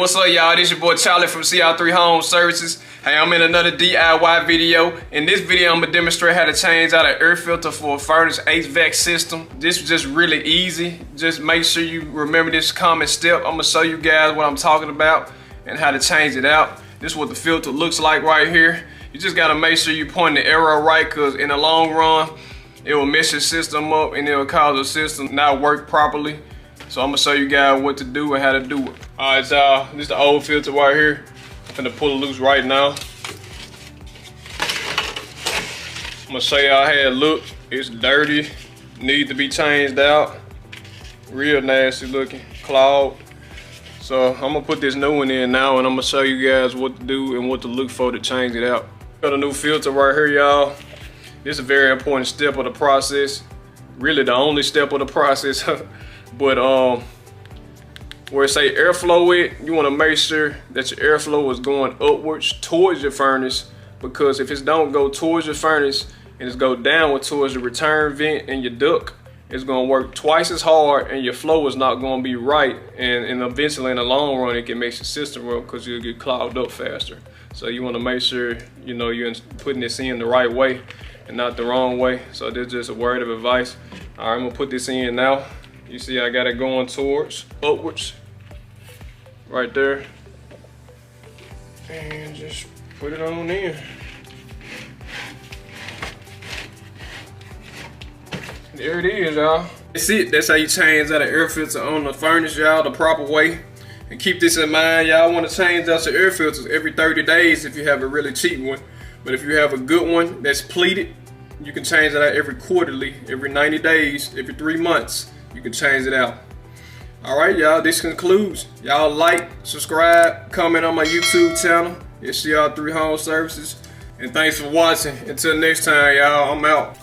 What's up, y'all? This your boy Charlie from CR3 Home Services. Hey, I'm in another DIY video. In this video, I'm gonna demonstrate how to change out an air filter for a furnace HVAC system. This is just really easy. Just make sure you remember this common step. I'm gonna show you guys what I'm talking about and how to change it out. This is what the filter looks like right here. You just gotta make sure you point the arrow right, because in the long run, it will mess your system up and it will cause the system not work properly. So I'm gonna show you guys what to do and how to do it. All right, y'all, this is the old filter right here. I'm gonna pull it loose right now. I'm gonna show y'all how it look. It's dirty, need to be changed out. Real nasty looking, clogged. So I'm gonna put this new one in now, and I'm gonna show you guys what to do and what to look for to change it out. Got a new filter right here, y'all. This is a very important step of the process. Really the only step of the process. But where it say airflow it, you want to make sure that your airflow is going upwards towards your furnace, because if it don't go towards your furnace and it's go downward towards the return vent and your duct, it's going to work twice as hard and your flow is not going to be right, and eventually in the long run it can make your system run because you'll get clogged up faster. So you want to make sure you're putting this in the right way and not the wrong way. So this is just a word of advice. All right, I'm gonna put this in now. You see I got it going towards, upwards, right there. And just put it on in. There it is, y'all. That's it. That's how you change out an air filter on the furnace, y'all, the proper way. And keep this in mind, y'all want to change out your air filters every 30 days if you have a really cheap one. But if you have a good one that's pleated, you can change it out every quarterly, every 90 days, every 3 months. You can change it out. All right, y'all, this concludes. Y'all like, subscribe, comment on my YouTube channel. It's CR3 Home Services. And thanks for watching. Until next time, y'all, I'm out.